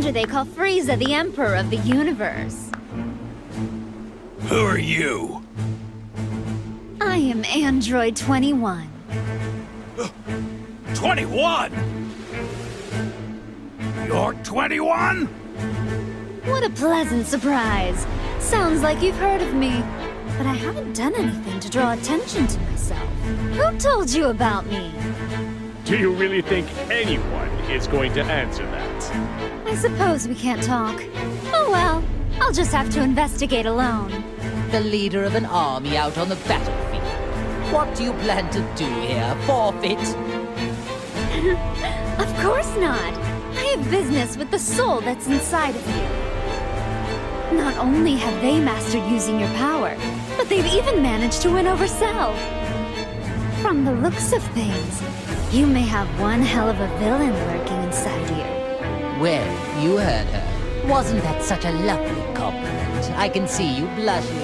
wonder they call Frieza the Emperor of the Universe. Who are you? I am Android 21. 21? You're 21? What a pleasant surprise. Sounds like you've heard of me. But I haven't done anything to draw attention to myself. Who told you about me? Do you really think anyone is going to answer that? I suppose we can't talk. Oh well, I'll just have to investigate alone. The leader of an army out on the battlefield. What do you plan to do here? Forfeit? Of course not. I have business with the soul that's inside of you. Not only have they mastered using your power, but they've even managed to win over Cell. From the looks of things, you may have one hell of a villain lurking inside you. Well, you heard her. Wasn't that such a lovely compliment? I can see you blushing.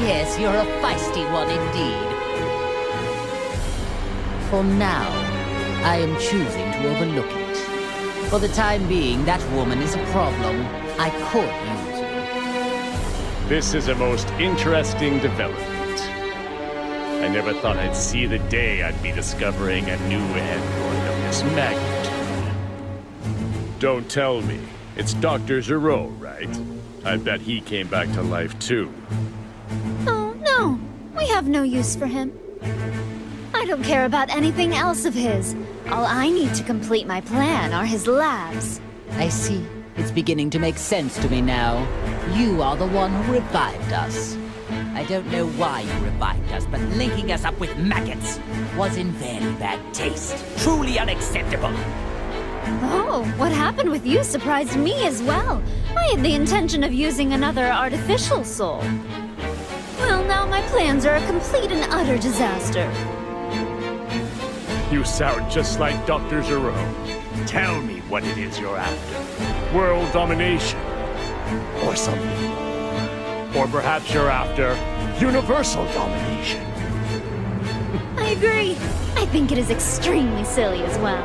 Yes, you're a feisty one indeed. For now, I am choosing to overlook it. For the time being, that woman is a problem. I could use her. This is a most interesting development. I never thought I'd see the day I'd be discovering a new android of this magnitude. Don't tell me. It's Dr. Zero, right? I bet he came back to life too. Oh, no. We have no use for him. I don't care about anything else of his. All I need to complete my plan are his labs. I see. It's beginning to make sense to me now. You are the one who revived us. I don't know why you revived us, but linking us up with maggots was in very bad taste. Truly unacceptable. Oh, what happened with you surprised me as well. I had the intention of using another artificial soul. Well, now my plans are a complete and utter disaster. You sound just like Dr. Zero. Tell me what it is you're after. World domination. Or something. Or perhaps you're after universal domination. I agree. I think it is extremely silly as well.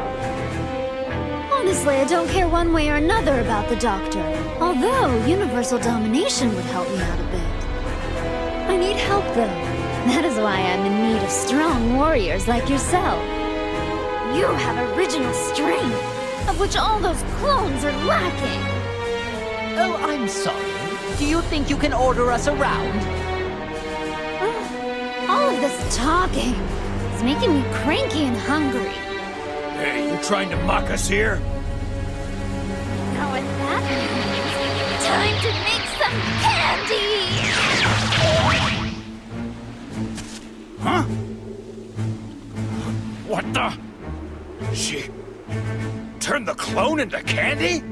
Honestly, I don't care one way or another about the Doctor. Although universal domination would help me out a bit. I need help though. That is why I'm in need of strong warriors like yourself. You have original strength, of which all those clones are lacking. Oh, I'm sorry. Do you think you can order us around? All of this talking is making me cranky and hungry. Hey, you trying to mock us here? Know what that means? Time to make some candy! Huh? What the? She turned the clone into candy?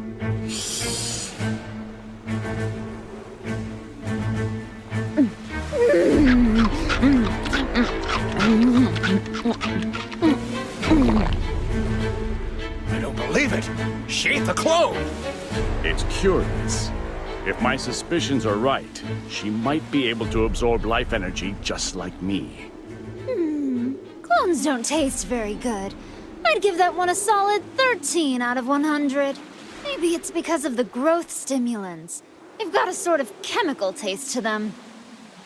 I don't believe it. She ate the clone. It's curious. If my suspicions are right, she might be able to absorb life energy just like me. Clones don't taste very good. I'd give that one a solid 13 out of 100. Maybe it's because of the growth stimulants. They've got a sort of chemical taste to them.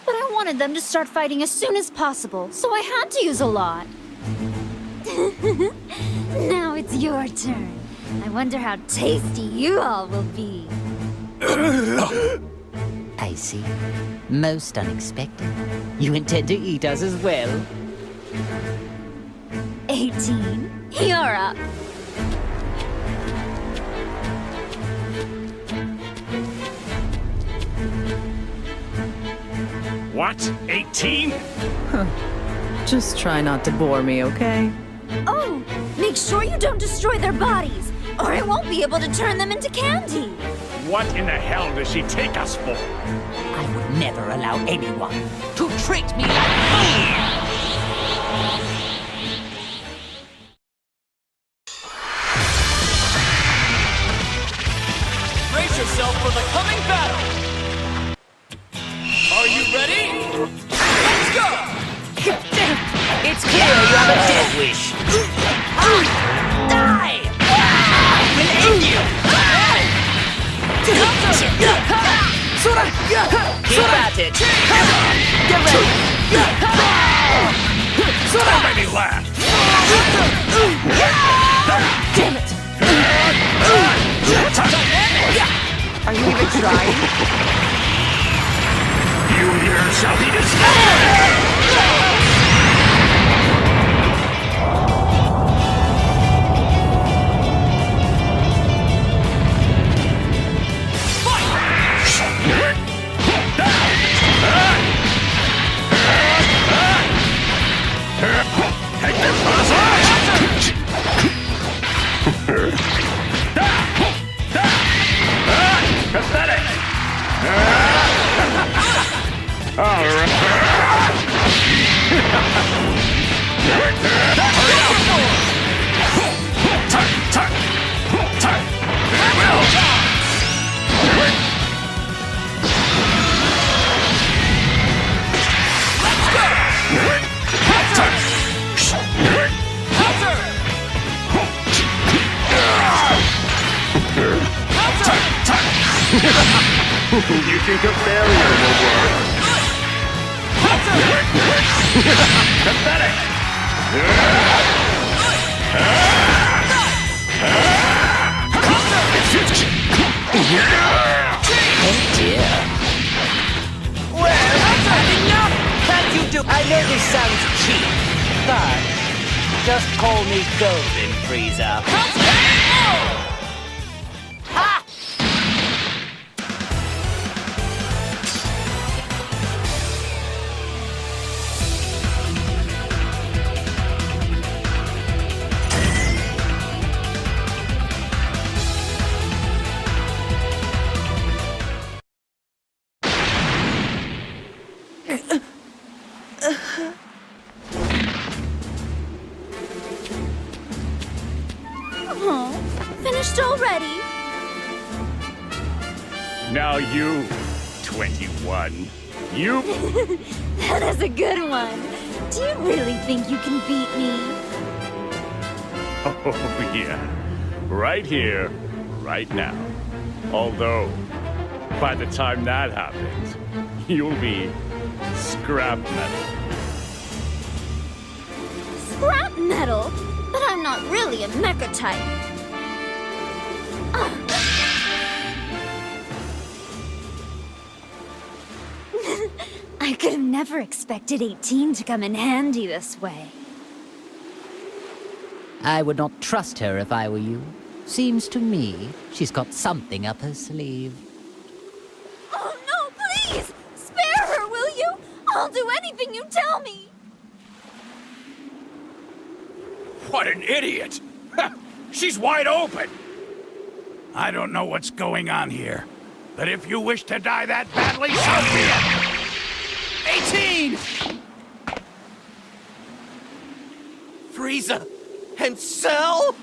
But I wanted them to start fighting as soon as possible, so I had to use a lot. Now it's your turn. I wonder how tasty you all will be. I see. Most unexpected. You intend to eat us as well? 18, you're up. What? 18? Just try not to bore me, okay? Oh, make sure you don't destroy their bodies, or I won't be able to turn them into candy. What in the hell does she take us for? I would never allow anyone to treat me like food! Brace yourself for the coming battle! Are you ready? Let's go! It's clear you have a death wish! Don't make me laugh! Damn it! Are you even trying? You here shall be destroyed! Pathetic! All right. You think a barrier will work? Pathetic! Oh dear. Well, enough! Can't you do? I know this sounds cheap, but just call me Golden Frieza. Ha! Oh, finished already? Now you, 21. You... That is a good one. Do you really think you can beat me? Oh, yeah. Right here, right now. Although, by the time that happens, you'll be scrap metal. Scrap metal? But I'm not really a mecha type. I could have never expected 18 to come in handy this way. I would not trust her if I were you. Seems to me she's got something up her sleeve. Oh no, please! Spare her, will you? I'll do anything you tell me! What an idiot! She's wide open! I don't know what's going on here, but if you wish to die that badly, so be it! 18! Frieza and Cell?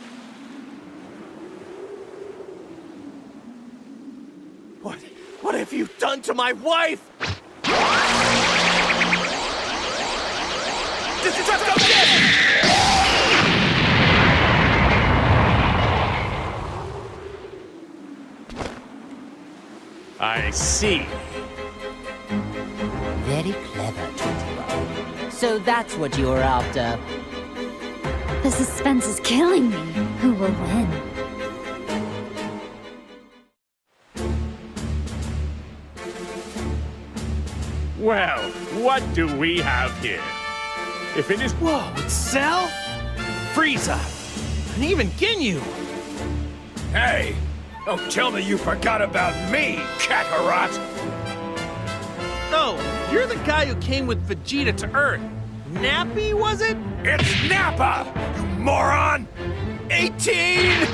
What have you done to my wife? Just go get it! I see. Very clever, 21. So that's what you were after. The suspense is killing me. Who will win? Well, what do we have here? If it is... Whoa, it's Cell? Frieza! And even Ginyu! Hey! Don't tell me you forgot about me, Kakarot! No, you're the guy who came with Vegeta to Earth. Nappy, was it? It's Nappa! You moron! 18!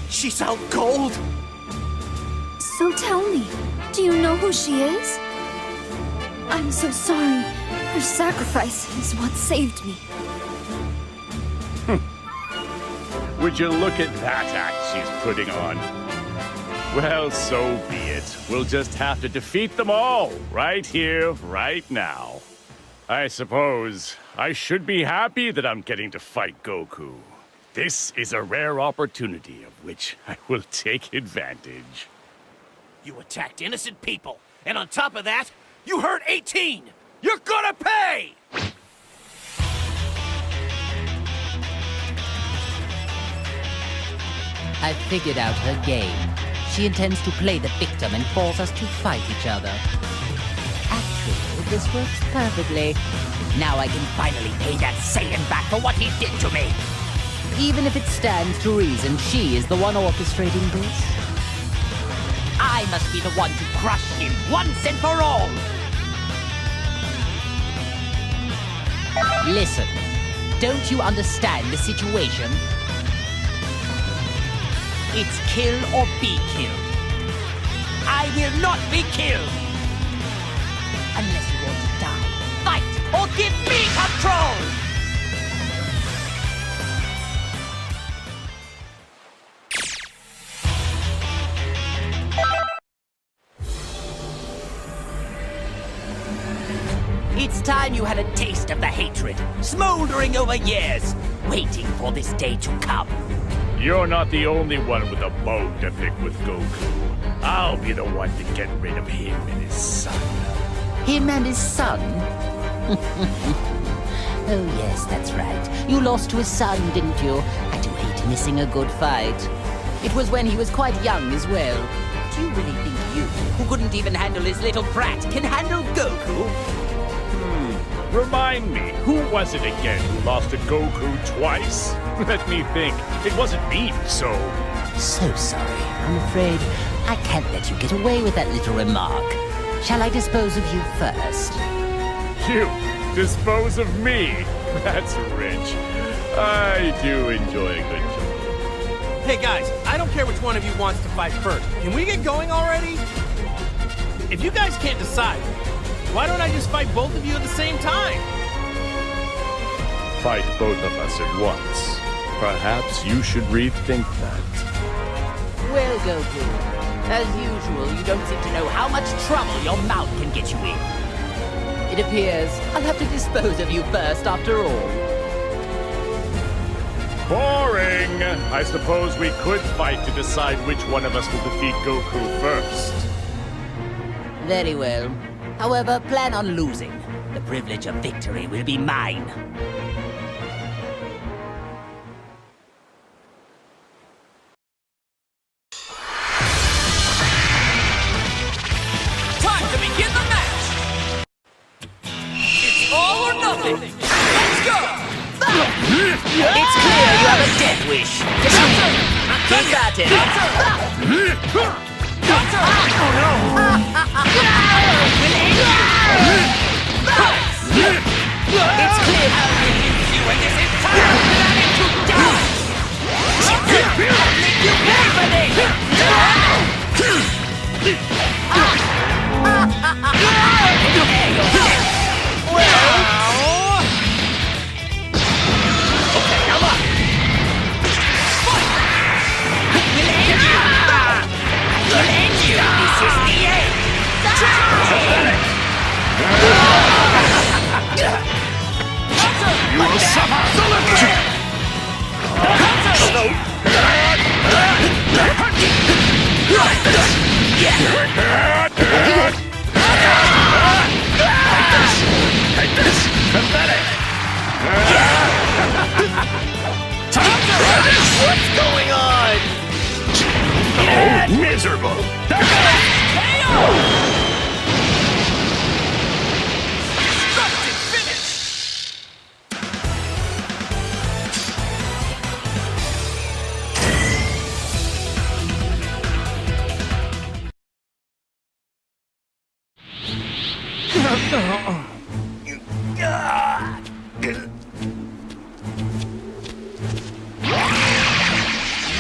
She's out cold? So tell me, do you know who she is? I'm so sorry. Her sacrifice is what saved me. Would you look at that act she's putting on? Well, so be it. We'll just have to defeat them all, right here, right now. I suppose I should be happy that I'm getting to fight Goku. This is a rare opportunity of which I will take advantage. You attacked innocent people, And on top of that, you hurt 18! You're gonna pay! I've figured out her game. She intends to play the victim and force us to fight each other. Actually, this works perfectly. Now I can finally pay that Saiyan back for what he did to me. Even if it stands to reason she is the one orchestrating this. I must be the one to crush him once and for all. Listen, don't you understand the situation? It's kill or be killed. I will not be killed! Unless you want to die, fight or give me control! It's time you had a taste of the hatred, smoldering over years, waiting for this day to come. You're not the only one with a bone to pick with Goku. I'll be the one to get rid of him and his son. Him and his son? Oh yes, that's right. You lost to his son, didn't you? I do hate missing a good fight. It was when he was quite young as well. Do you really think you, who couldn't even handle his little brat, can handle Goku? Remind me, who was it again who lost to Goku twice? Let me think. It wasn't me, so... So sorry. I'm afraid I can't let you get away with that little remark. Shall I dispose of you first? You dispose of me? That's rich. I do enjoy a good joke. Hey guys, I don't care which one of you wants to fight first. Can we get going already? If you guys can't decide, why don't I just fight both of you at the same time? Fight both of us at once. Perhaps you should rethink that. Well, Goku, as usual, you don't seem to know how much trouble your mouth can get you in. It appears I'll have to dispose of you first, after all. Boring! I suppose we could fight to decide which one of us will defeat Goku first. Very well. However, plan on losing. The privilege of victory will be mine. Time to begin the match! It's all or nothing! Let's go! It's clear you have a death wish. Keep at it. It's clear You and this entire planet to die! I'll make you pay for this! Okay, now look! We'll end you! We'll end you! This is the end! You will suffer! Take this! Pathetic! What's going on? Oh, miserable! Destructive finish!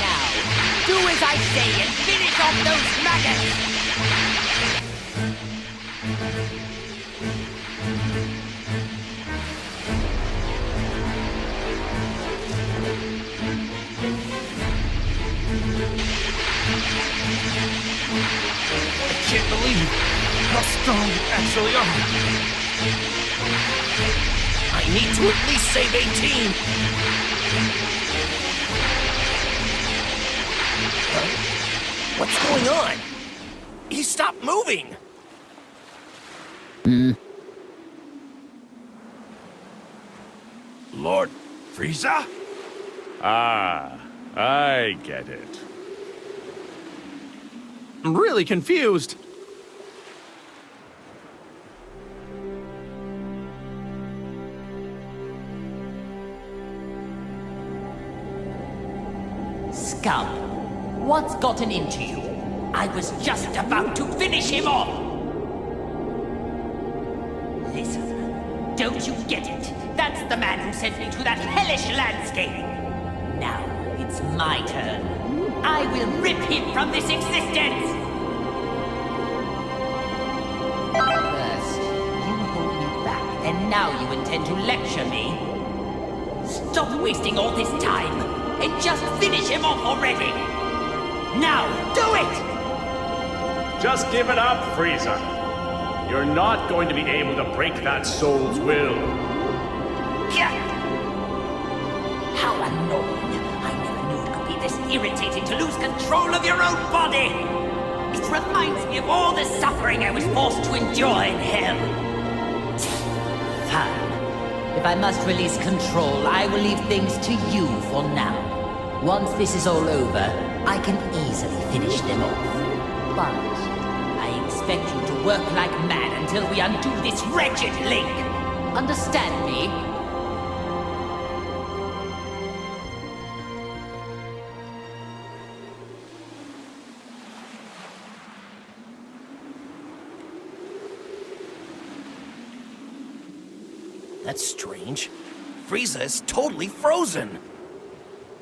Now, do as I say and finish off those maggots! I can't believe how strong you actually are. I need to at least save 18! Huh? What's going on? He stopped moving! Frieza? Ah, I get it. I'm really confused. Scum, what's gotten into you? I was just about to finish him off! Listen, don't you get it? That's the man who sent me to that hellish landscape! Now, it's my turn. I will rip him from this existence! First, you hold me back, and now you intend to lecture me? Stop wasting all this time, and just finish him off already! Now, do it! Just give it up, Frieza. You're not going to be able to break that soul's will. Yeah. How annoying. I never knew it could be this irritating to lose control of your own body. It reminds me of all the suffering I was forced to endure in hell. Fine. If I must release control, I will leave things to you for now. Once this is all over, I can easily finish them off. But I expect you to work like mad until we undo this wretched link. Understand me? That's strange. Frieza is totally frozen.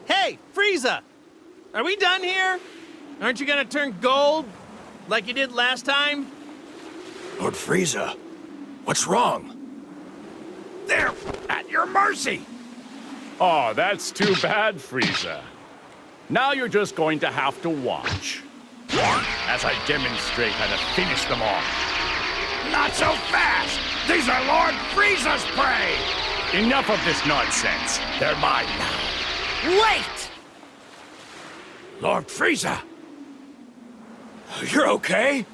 Hey, Frieza! Are we done here? Aren't you gonna turn gold like you did last time? Lord Frieza, what's wrong? They're at your mercy! Oh, that's too bad, Frieza. Now you're just going to have to watch as I demonstrate how to finish them off. Not so fast! These are Lord Frieza's prey! Enough of this nonsense. They're mine now. Wait! Lord Frieza! You're okay?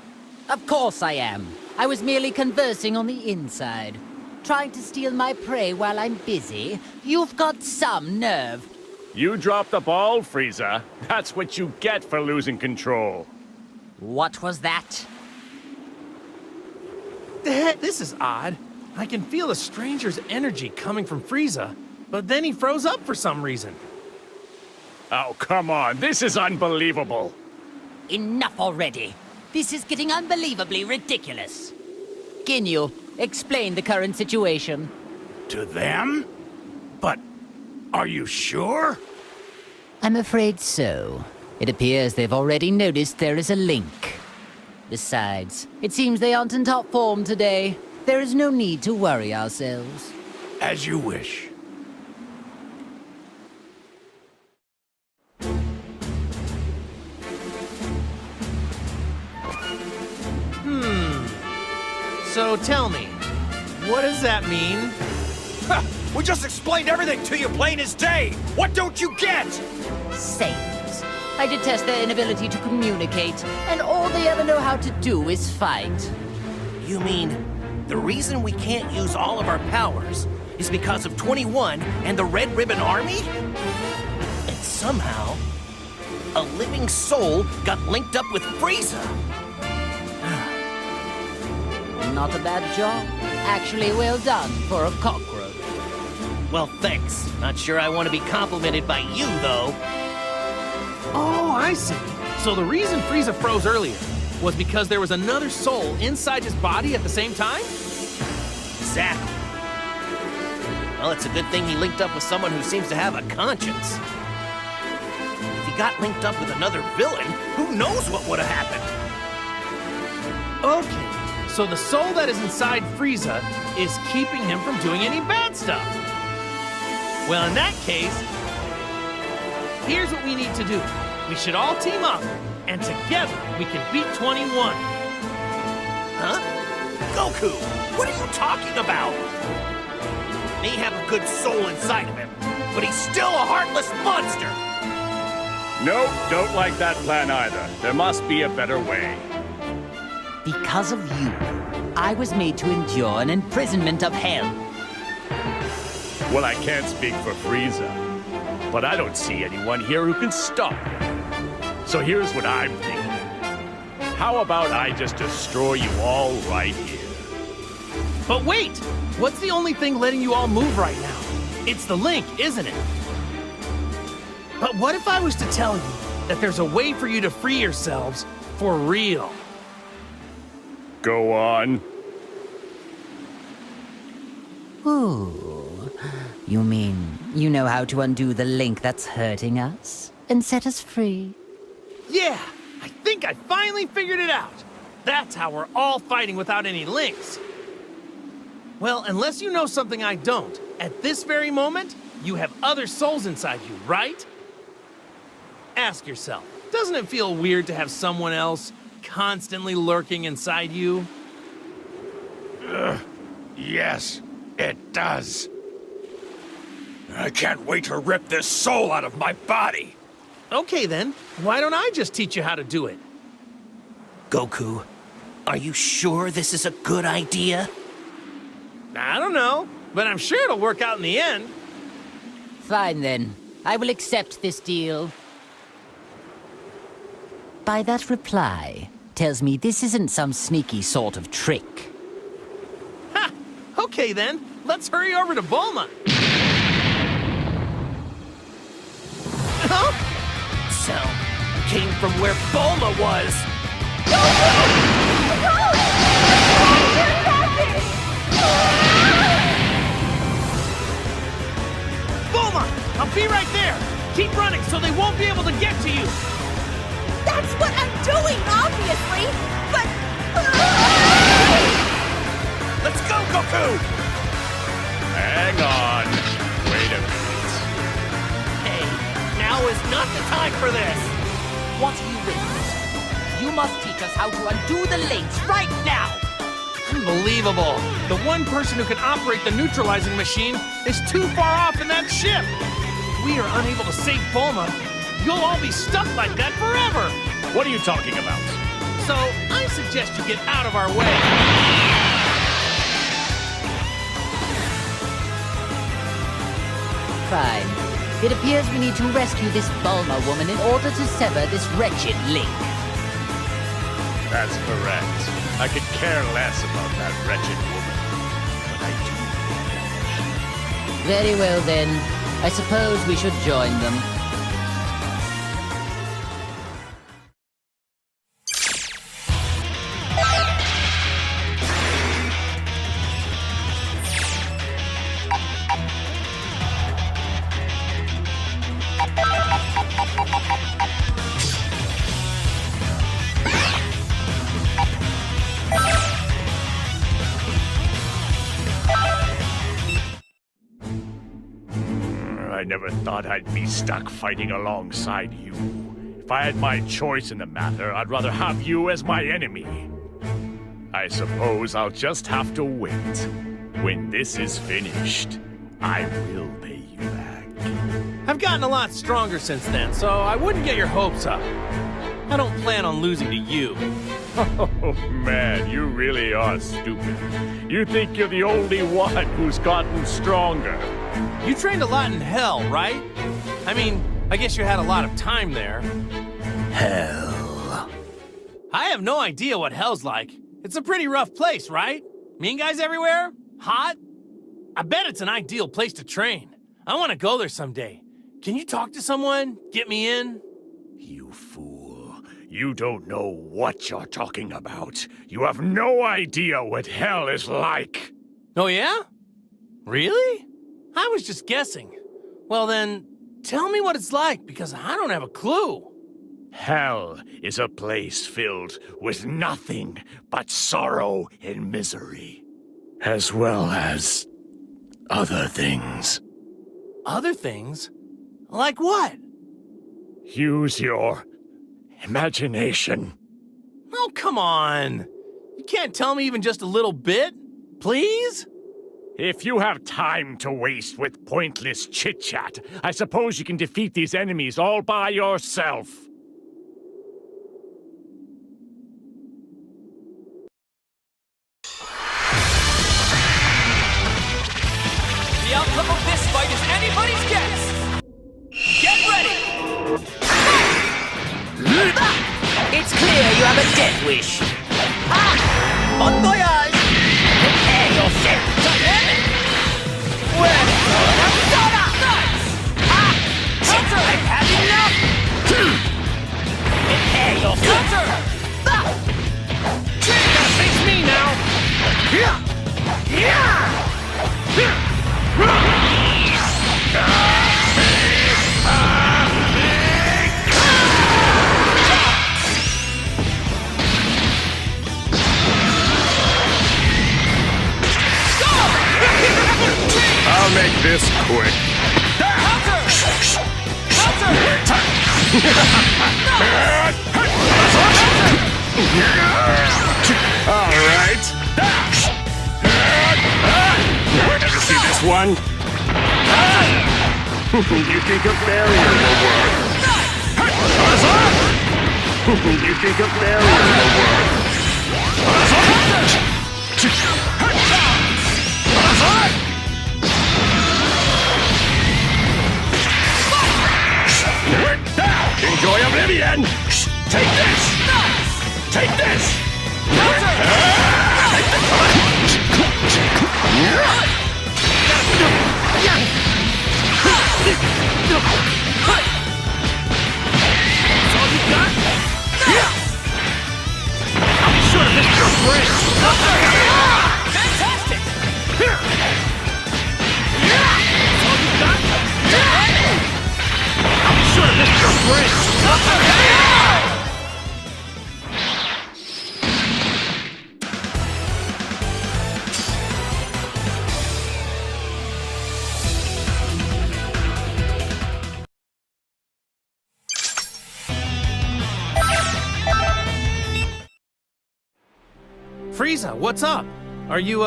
Of course I am. I was merely conversing on the inside. Trying to steal my prey while I'm busy? You've got some nerve. You dropped the ball, Frieza. That's what you get for losing control. What was that? This is odd. I can feel a stranger's energy coming from Frieza, but then he froze up for some reason. Oh, come on. This is unbelievable. Enough already. This is getting unbelievably ridiculous. Ginyu, explain the current situation. To them? But are you sure? I'm afraid so. It appears they've already noticed there is a link. Besides, it seems they aren't in top form today. There is no need to worry ourselves. As you wish. So tell me, what does that mean? Ha! We just explained everything to you plain as day! What don't you get? Saiyans. I detest their inability to communicate, and all they ever know how to do is fight. You mean, the reason we can't use all of our powers is because of 21 and the Red Ribbon Army? And somehow, a living soul got linked up with Frieza. Not a bad job. Actually, well done for a cockroach. Well, thanks. Not sure I want to be complimented by you, though. Oh, I see. So the reason Frieza froze earlier was because there was another soul inside his body at the same time? Exactly. Well, it's a good thing he linked up with someone who seems to have a conscience. If he got linked up with another villain, who knows what would have happened? Okay, so the soul that is inside Frieza is keeping him from doing any bad stuff. Well, in that case, here's what we need to do. We should all team up, and together we can beat 21. Huh? Goku, what are you talking about? May have a good soul inside of him, but he's still a heartless monster. Nope, don't like that plan either. There must be a better way. Because of you, I was made to endure an imprisonment of hell. Well, I can't speak for Frieza, but I don't see anyone here who can stop me. So here's what I'm thinking. How about I just destroy you all right here? But wait! What's the only thing letting you all move right now? It's the link, isn't it? But what if I was to tell you that there's a way for you to free yourselves for real? Go on. Ooh. You mean you know how to undo the link that's hurting us and set us free? Yeah! I think I finally figured it out! That's how we're all fighting without any links. Well, unless you know something I don't, at this very moment, you have other souls inside you, right? Ask yourself, doesn't it feel weird to have someone else constantly lurking inside you? Yes, it does. I can't wait to rip this soul out of my body. Okay then, why don't I just teach you how to do it? Goku, are you sure this is a good idea? I don't know, but I'm sure it'll work out in the end. Fine then. I will accept this deal. By that reply, tells me this isn't some sneaky sort of trick. Ha! Okay then, let's hurry over to Bulma. Huh? Sound came from where Bulma was. Bulma! I'll be right there! Keep running so they won't be able to get to you! That's what I'm doing, obviously! But... Let's go, Goku! Hang on. Wait a minute. Hey, now is not the time for this. What are you waiting for? You must teach us how to undo the links right now! Unbelievable! The one person who can operate the neutralizing machine is too far off in that ship! If we are unable to save Bulma, you'll all be stuck like that forever! What are you talking about? So, I suggest you get out of our way. Fine. It appears we need to rescue this Bulma woman in order to sever this wretched link. That's correct. I could care less about that wretched woman. But I do. Very well then. I suppose we should join them. I never thought I'd be stuck fighting alongside you. If I had my choice in the matter, I'd rather have you as my enemy. I suppose I'll just have to wait. When this is finished, I will pay you back. I've gotten a lot stronger since then, so I wouldn't get your hopes up. I don't plan on losing to you. Oh man, you really are stupid. You think you're the only one who's gotten stronger. You trained a lot in hell, right? I mean, I guess you had a lot of time there. Hell. I have no idea what hell's like. It's a pretty rough place, right? Mean guys everywhere? Hot? I bet it's an ideal place to train. I want to go there someday. Can you talk to someone? Get me in? You fool. You don't know what you're talking about. You have no idea what hell is like. Oh yeah? Really? I was just guessing. Well then, tell me what it's like, because I don't have a clue. Hell is a place filled with nothing but sorrow and misery, as well as other things. Other things? Like what? Use your imagination. Oh, come on. You can't tell me even just a little bit? Please? If you have time to waste with pointless chit-chat, I suppose you can defeat these enemies all by yourself. The outcome of this wish. Bon voyage! Prepare yourself to heaven! Well, I've had enough! Prepare yourself! Face me now! I'll make this quick. All right. Ever see this one? You think a barrier will work? You think a barrier will work? Enjoy oblivion! Take this! Take this! Take the All you got? I'll be sure to miss your bridge! Fantastic! All you got? I'll be sure to miss your bridge! Frieza, what's up? Are you,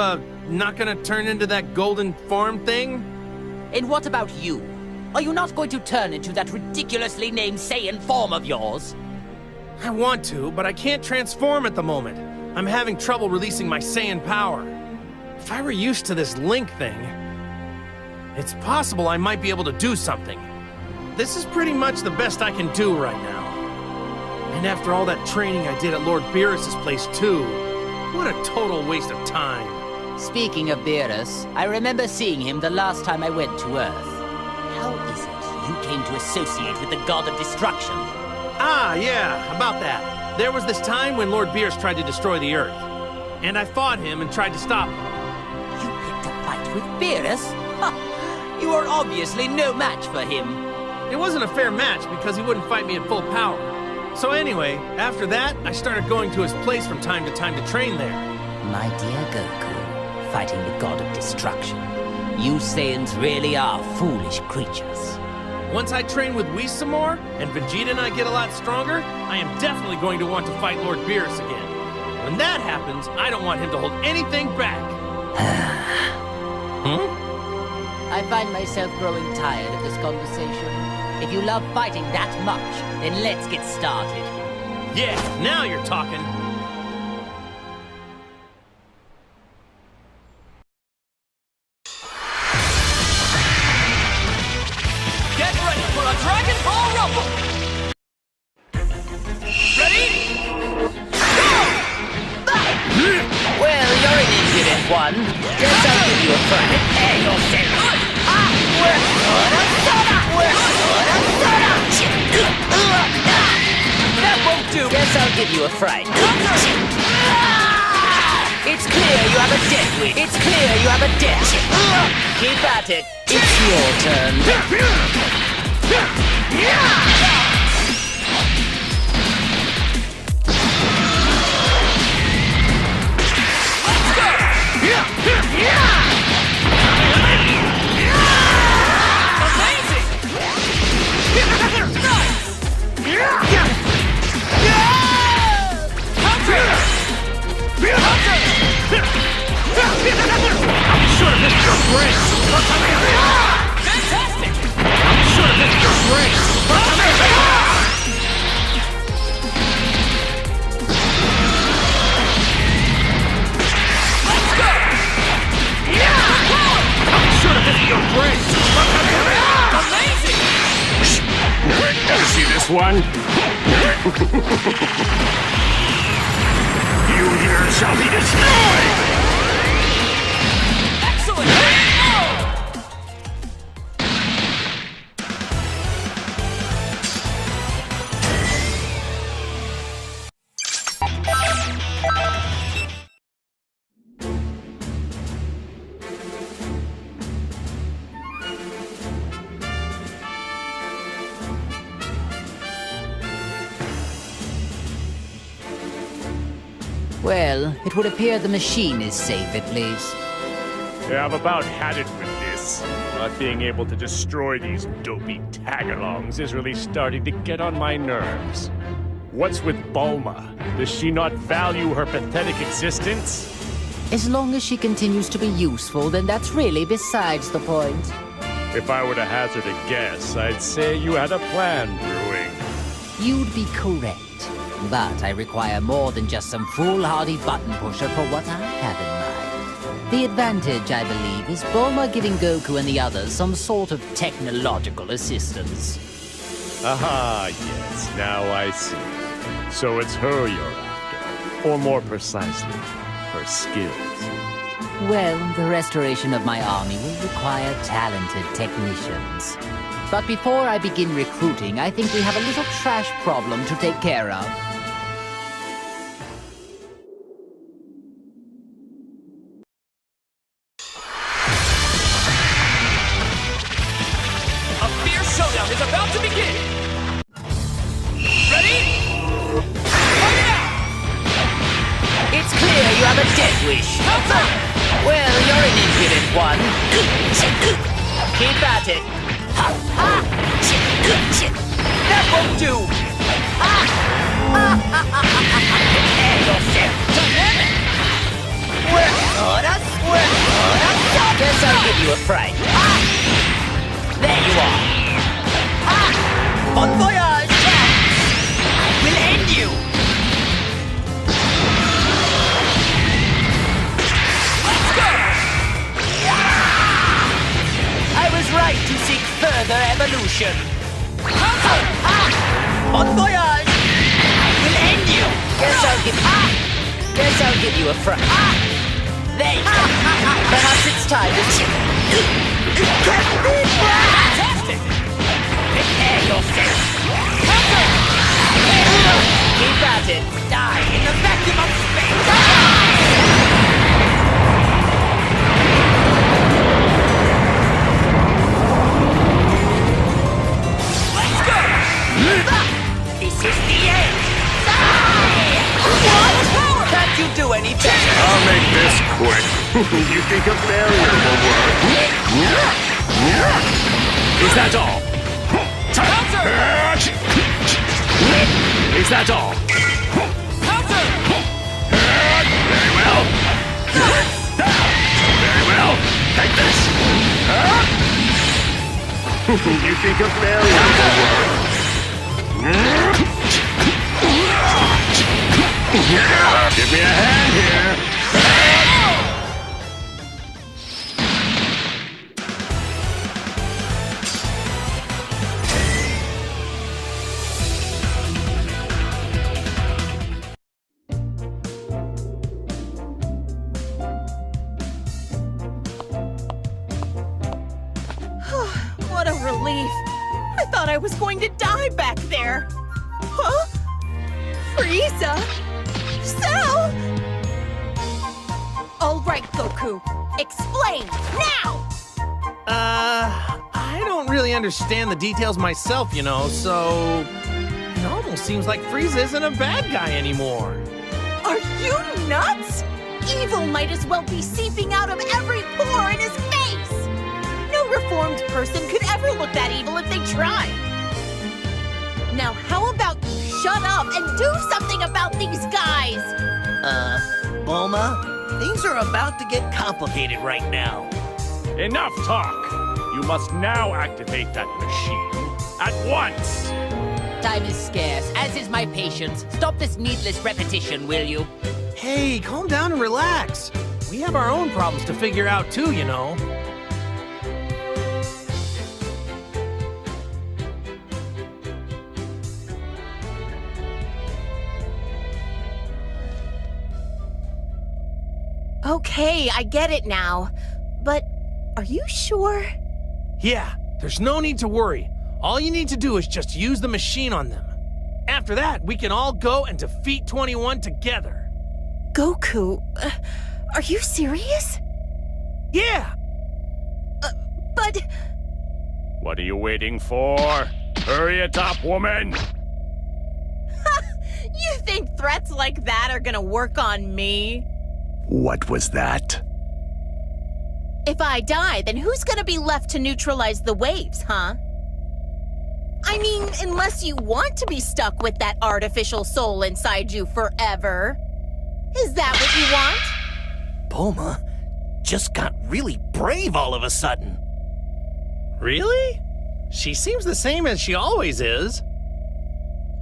not gonna turn into that golden form thing? And what about you? Are you not going to turn into that ridiculously named Saiyan form of yours? I want to, but I can't transform at the moment. I'm having trouble releasing my Saiyan power. If I were used to this Link thing, it's possible I might be able to do something. This is pretty much the best I can do right now. And after all that training I did at Lord Beerus's place too, what a total waste of time. Speaking of Beerus, I remember seeing him the last time I went to Earth. How is it you came to associate with the god of destruction? Ah, yeah, about that. There was this time when Lord Beerus tried to destroy the Earth. And I fought him and tried to stop him. You picked a fight with Beerus? Ha! You are obviously no match for him. It wasn't a fair match because he wouldn't fight me at full power. So anyway, after that, I started going to his place from time to train there. My dear Goku, fighting the god of destruction. You Saiyans really are foolish creatures. Once I train with Whis some more, and Vegeta and I get a lot stronger, I am definitely going to want to fight Lord Beerus again. When that happens, I don't want him to hold anything back. I find myself growing tired of this conversation. If you love fighting that much, then let's get started. Yeah, now you're talking. Get ready for a Dragon Ball Rumble! Ready? Go! Well, you're an impudent one. Guess I'll give you a fright. Prepare yourself. That won't do. Guess I'll give you a fright. It's clear you have a debt wish. It's clear you have a debt. Keep at it. It's your turn. Fantastic! I'm sure this is your brain! Let's go! I'm sure this is your brain! Amazing! Ever see this one? You here shall be destroyed! Excellent! Well, it would appear the machine is safe at least. Yeah, I've about had it with this. Not being able to destroy these dopey tag-alongs is really starting to get on my nerves. What's with Bulma? Does she not value her pathetic existence? As long as she continues to be useful, then that's really besides the point. If I were to hazard a guess, I'd say you had a plan brewing. You'd be correct. But I require more than just some foolhardy button pusher for what I have in mind. The advantage, I believe, is Bulma giving Goku and the others some sort of technological assistance. Aha, yes, now I see. So it's her you're after. Or more precisely, her skills. Well, the restoration of my army will require talented technicians. But before I begin recruiting, I think we have a little trash problem to take care of. A fierce showdown is about to begin! Ready? Fight it out! It's clear you have a death wish. Well, you're an impudent one. Keep at it. That won't do! Guess I'll give you a fright. There you are. Bon voyage! I will end you! Let's go! I was right to seek further evolution. Counter! Bon voyage! I will end you! Guess I'll give you a fright. There you go. Perhaps it's time to... Fantastic! Prepare yourself! Counter! Keep at it! Die in the vacuum of space! Let's go! This is the end! What? Can't you do any better? I'll make this quick. You think a failure will work? Is that all? Counter! Is that all? Counter! Very well. Very well. Take this. You think a failure will work? Give me a hand here. What a relief. I thought I was going to die back there. Huh? Frieza? Cell? All right, Goku. Explain, now! I don't really understand the details myself, you know, so... It almost seems like Frieza isn't a bad guy anymore. Are you nuts? Evil might as well be seeping out of every pore in his face! No reformed person could ever look that evil if they tried. Now, how about you shut up and do something about these guys? Bulma, things are about to get complicated right now. Enough talk. You must now activate that machine. At once. Time is scarce, as is my patience. Stop this needless repetition, will you? Hey, calm down and relax. We have our own problems to figure out too, you know. Okay, I get it now. But are you sure? Yeah, there's no need to worry. All you need to do is just use the machine on them. After that, we can all go and defeat 21 together. Goku, are you serious? Yeah! But What are you waiting for? Hurry it up, woman! you think threats like that are gonna work on me? What was that? If I die, then who's gonna be left to neutralize the waves, huh? I mean, unless you want to be stuck with that artificial soul inside you forever. Is that what you want? Bulma just got really brave all of a sudden. Really? She seems the same as she always is.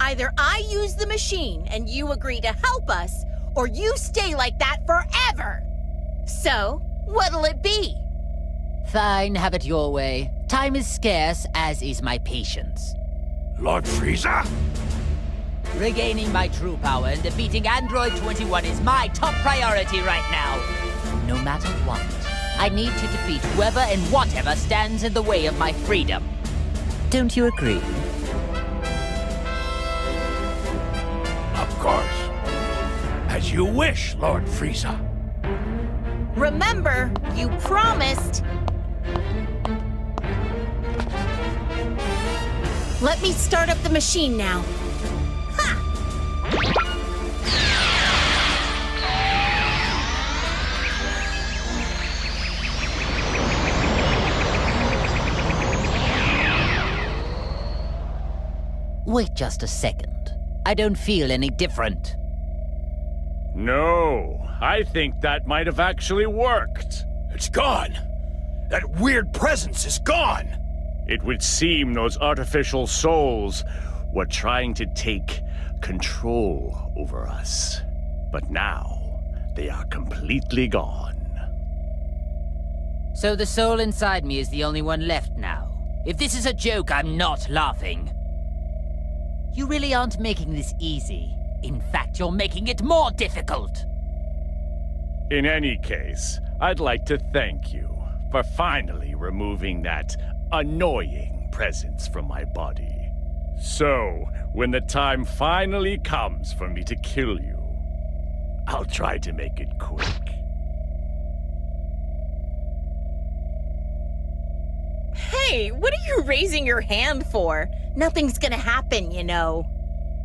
Either I use the machine and you agree to help us, or you stay like that forever. So, what'll it be? Fine, have it your way. Time is scarce, as is my patience. Lord Frieza? Regaining my true power and defeating Android 21 is my top priority right now. No matter what, I need to defeat whoever and whatever stands in the way of my freedom. Don't you agree? Of course. As you wish, Lord Frieza. Remember, you promised. Let me start up the machine now. Wait just a second. I don't feel any different. No, I think that might have actually worked. It's gone. That weird presence is gone. It would seem those artificial souls were trying to take control over us. But now, they are completely gone. So the soul inside me is the only one left now. If this is a joke, I'm not laughing. You really aren't making this easy. In fact, you're making it more difficult. In any case, I'd like to thank you for finally removing that annoying presence from my body. So, when the time finally comes for me to kill you, I'll try to make it quick. Hey, what are you raising your hand for? Nothing's gonna happen, you know.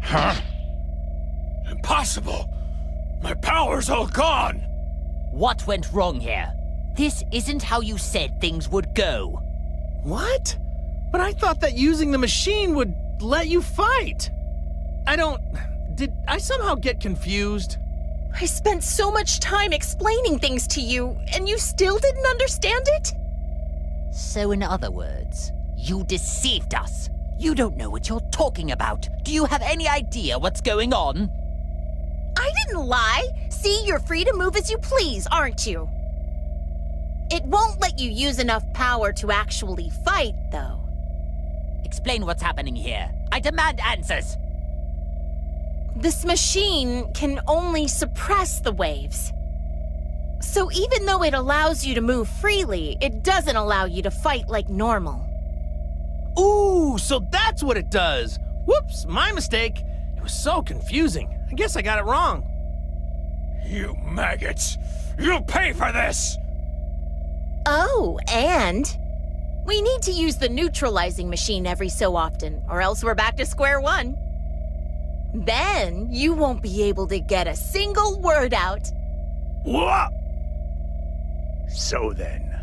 Huh? Impossible! My power's all gone! What went wrong here? This isn't how you said things would go. What? But I thought that using the machine would let you fight. Did I somehow get confused? I spent so much time explaining things to you, and you still didn't understand it? So in other words, you deceived us. You don't know what you're talking about. Do you have any idea what's going on? I didn't lie. See, you're free to move as you please, aren't you? It won't let you use enough power to actually fight, though. Explain what's happening here. I demand answers. This machine can only suppress the waves. So even though it allows you to move freely, it doesn't allow you to fight like normal. Ooh, so that's what it does. Whoops, my mistake. It was so confusing. I guess I got it wrong. You maggots! You'll pay for this! Oh, and we need to use the neutralizing machine every so often, or else we're back to square one. Then you won't be able to get a single word out. What? So then,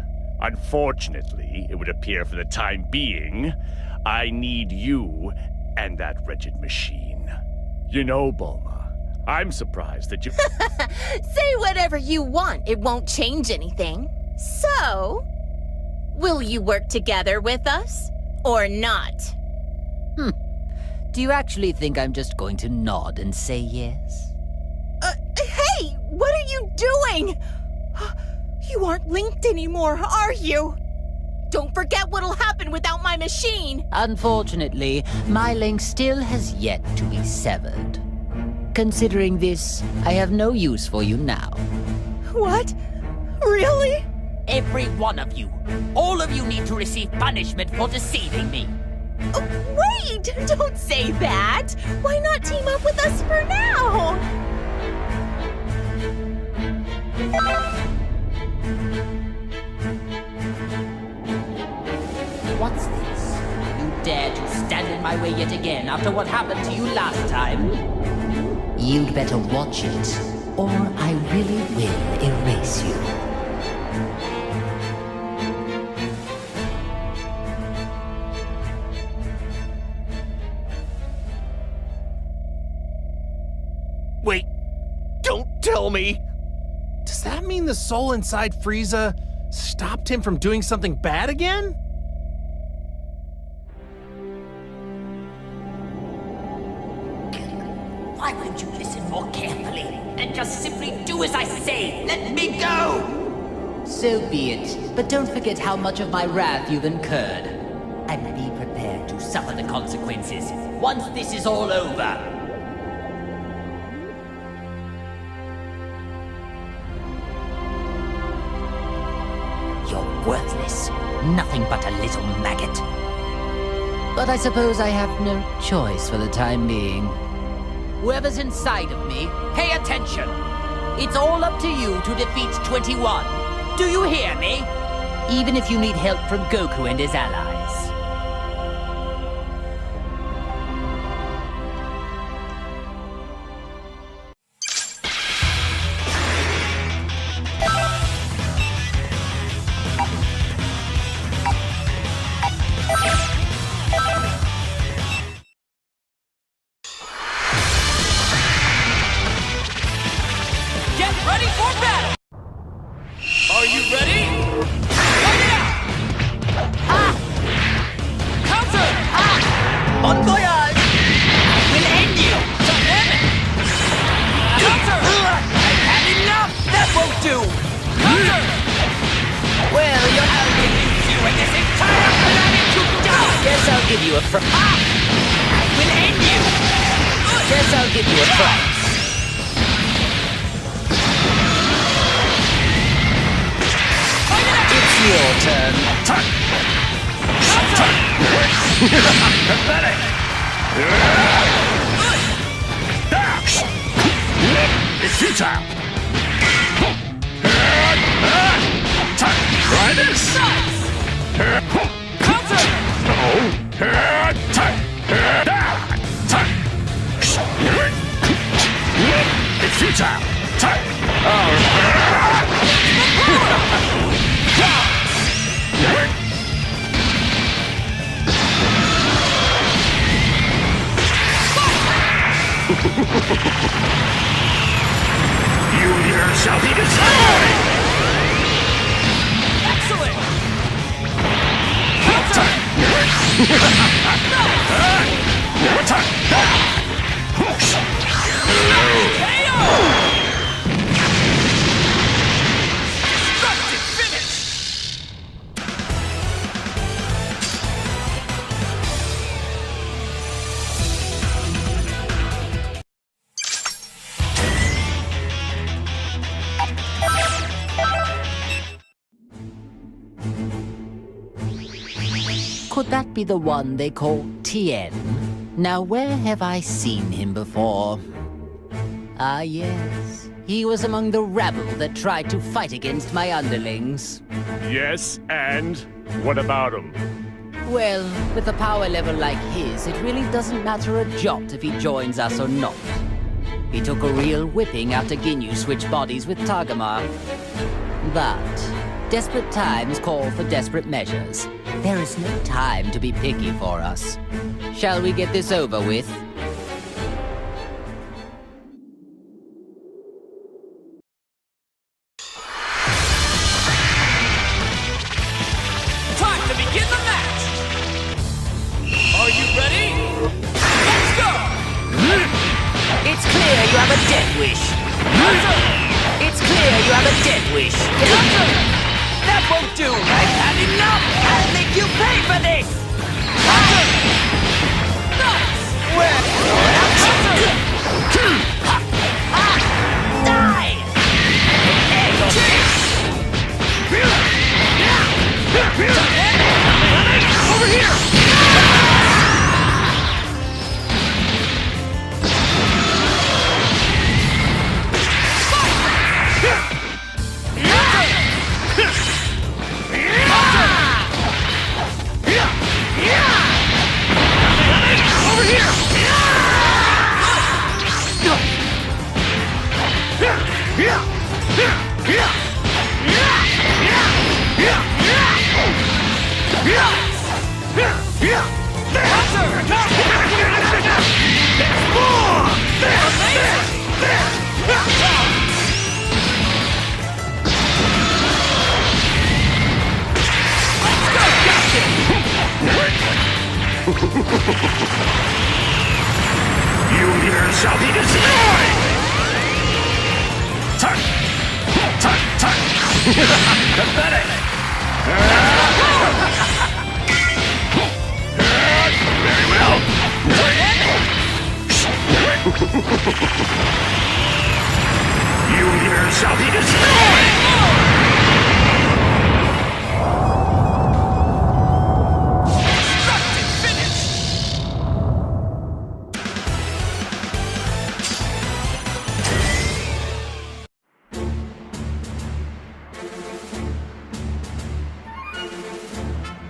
unfortunately, it would appear for the time being, I need you and that wretched machine. You know, Bulma, I'm surprised that you... Say whatever you want, it won't change anything. So, will you work together with us, or not? Do you actually think I'm just going to nod and say yes? Hey, what are you doing? You aren't linked anymore, are you? Don't forget what'll happen without my machine. Unfortunately, my link still has yet to be severed. Considering this, I have no use for you now. What? Really? Every one of you. All of you need to receive punishment for deceiving me. Wait! Don't say that! Why not team up with us for now? What's this? You dare to stand in my way yet again after what happened to you last time? You'd better watch it, or I really will erase you. Wait, don't tell me! Does that mean the soul inside Frieza stopped him from doing something bad again? Why won't you listen more carefully and just simply do as I say? Let me go! So be it, but don't forget how much of my wrath you've incurred. And be prepared to suffer the consequences once this is all over. You're worthless. Nothing but a little maggot. But I suppose I have no choice for the time being. Whoever's inside of me, pay attention! It's all up to you to defeat 21. Do you hear me? Even if you need help from Goku and his allies. Are you ready? Fight it out! Counter! Bon voyage! We'll end you! Counter! I've had enough! That won't do! Counter! Well, you'll reduce you and this entire planet to dust! Guess I'll give you a I will end you! Guess I'll give you a prize. It's your turn. Pathetic! It's futile! Try this! Counter! It's futile! You here shall be destroyed! Excellent! Counter! Destructive finish! Could that be the one they call Tien? Now, where have I seen him before? Ah, yes. He was among the rabble that tried to fight against my underlings. Yes, and what about him? Well, with a power level like his, it really doesn't matter a jot if he joins us or not. He took a real whipping after Ginyu switched bodies with Tagamar. But desperate times call for desperate measures. There is no time to be picky for us. Shall we get this over with? Time to begin the match! Are you ready? Let's go! It's clear you have a death wish. It's clear you have a death wish. That won't do! I've had enough! I'll make you pay for this! Die! Prepare your shall be destroyed! Turn! Turn! Turn! Pathetic! Very well! You here shall be destroyed!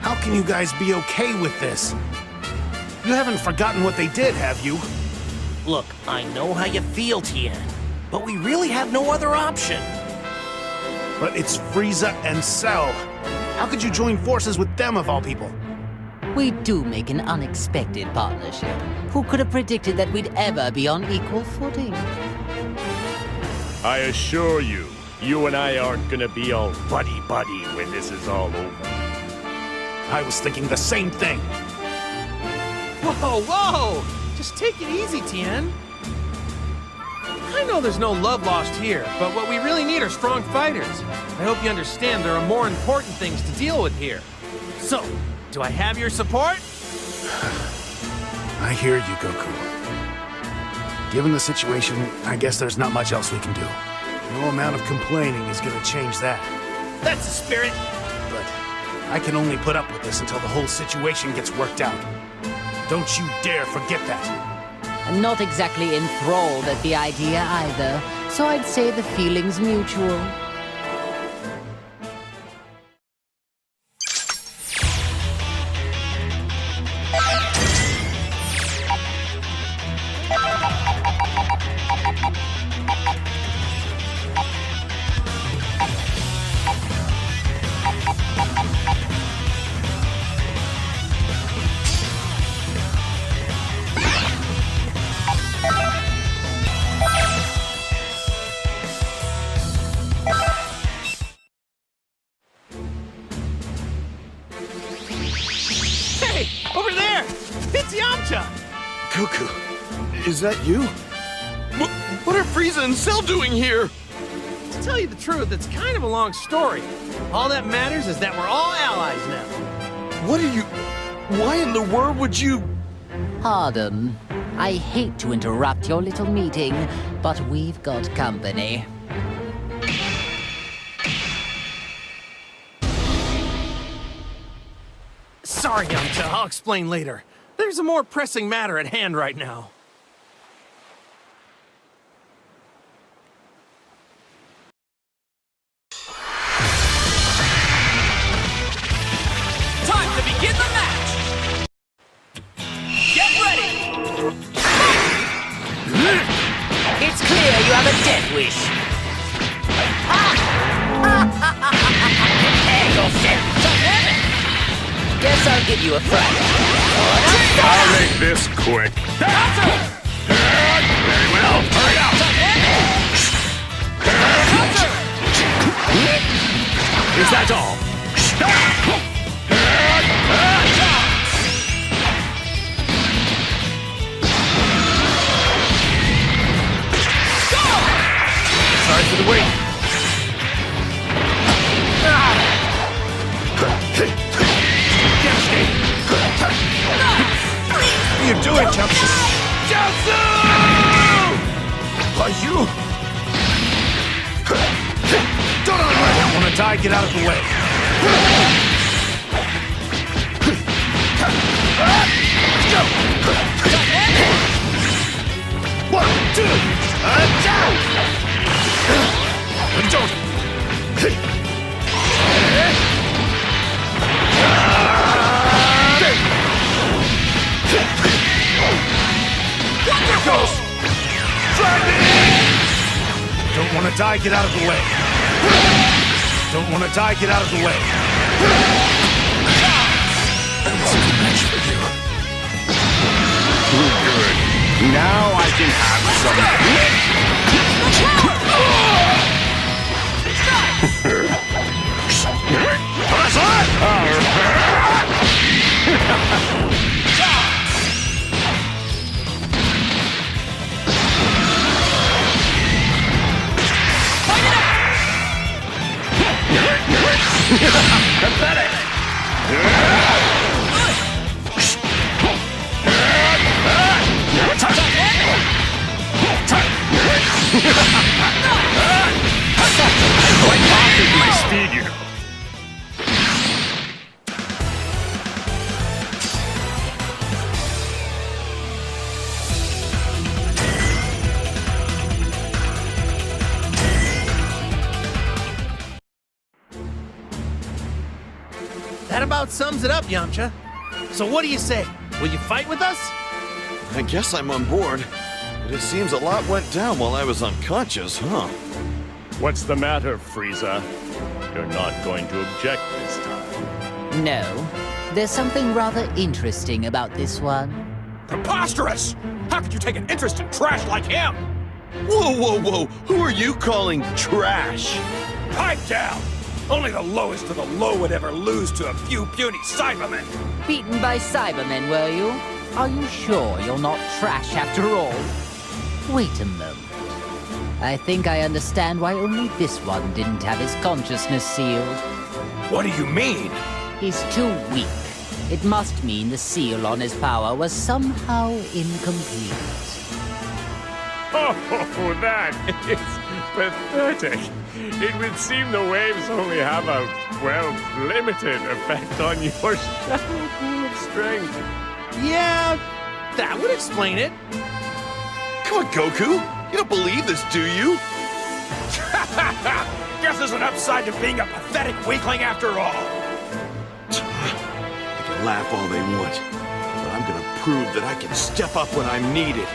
How can you guys be okay with this? You haven't forgotten what they did, have you? Look, I know how you feel, Tien, but we really have no other option. But it's Frieza and Cell. How could you join forces with them of all people? We do make an unexpected partnership. Who could have predicted that we'd ever be on equal footing? I assure you, you and I aren't gonna be all buddy-buddy when this is all over. I was thinking the same thing. Whoa, whoa! Just take it easy, Tien. I know there's no love lost here, but what we really need are strong fighters. I hope you understand there are more important things to deal with here. So, do I have your support? I hear you, Goku. Given the situation, I guess there's not much else we can do. No amount of complaining is gonna change that. That's the spirit. But I can only put up with this until the whole situation gets worked out. Don't you dare forget that. I'm not exactly enthralled at the idea either, so I'd say the feeling's mutual. Hey, over there! It's Yamcha! Goku, is that you? What are Frieza and Cell doing here? To tell you the truth, it's kind of a long story. All that matters is that we're all allies now. What are you... Why in the world would you... Pardon. I hate to interrupt your little meeting, but we've got company. Sorry, Yamcha, I'll explain later. There's a more pressing matter at hand right now. Time to begin the match! Get ready! It's clear you have a death wish. Prepare yourself to heaven. Guess I'll give you a fright. I'll make this quick. Very well, hurry up! Is that all? Sorry for the wait. What are you doing, Chumps? Are you? Don't want to die, get out of the way. Let's go! 1, 2, down! Don't! There goes! Don't want to die, get out of the way. Don't want to die, get out of the way. This is a match for you. Good. Now I can have some. Press on! about sums it up, Yamcha. So what do you say? Will you fight with us? I guess I'm on board. But it seems a lot went down while I was unconscious, huh? What's the matter, Frieza? You're not going to object this time. No. There's something rather interesting about this one. Preposterous! How could you take an interest in trash like him? Whoa, whoa, whoa! Who are you calling trash? Pipe down! Only the lowest of the low would ever lose to a few puny Cybermen. Beaten by Cybermen, were you? Are you sure you're not trash after all? Wait a moment. I think I understand why only this one didn't have his consciousness sealed. What do you mean? He's too weak. It must mean the seal on his power was somehow incomplete. Oh, that is pathetic. It would seem the waves only have a, well, limited effect on your shallow pool of strength. Yeah, that would explain it. Come on, Goku! You don't believe this, do you? Guess there's an upside to being a pathetic weakling after all. They can laugh all they want, but I'm gonna prove that I can step up when I'm needed.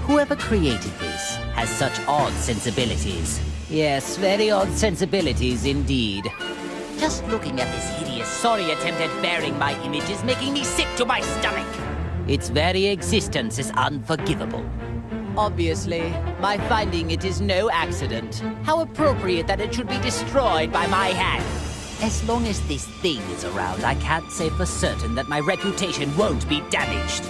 Whoever created this has such odd sensibilities. Yes, very odd sensibilities indeed. Just looking at this hideous, sorry attempt at bearing my image is making me sick to my stomach. Its very existence is unforgivable. Obviously, my finding it is no accident. How appropriate that it should be destroyed by my hand. As long as this thing is around, I can't say for certain that my reputation won't be damaged.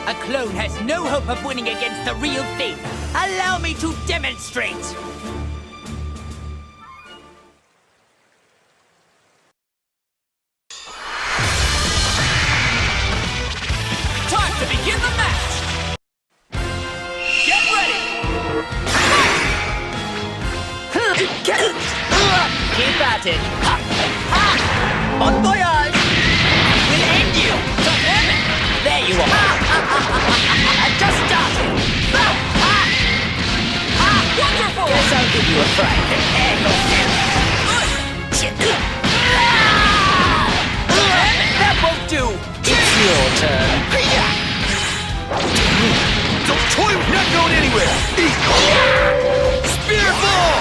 A clone has no hope of winning against the real thing. Allow me to demonstrate! Time to begin the match! Get ready! Keep at it! Bon voyage! We'll end you! There you are! Just started! Wonderful! Guess I'll give you a fright and air That won't do! It's your turn. Don't toy with not going anywhere! Spear ball!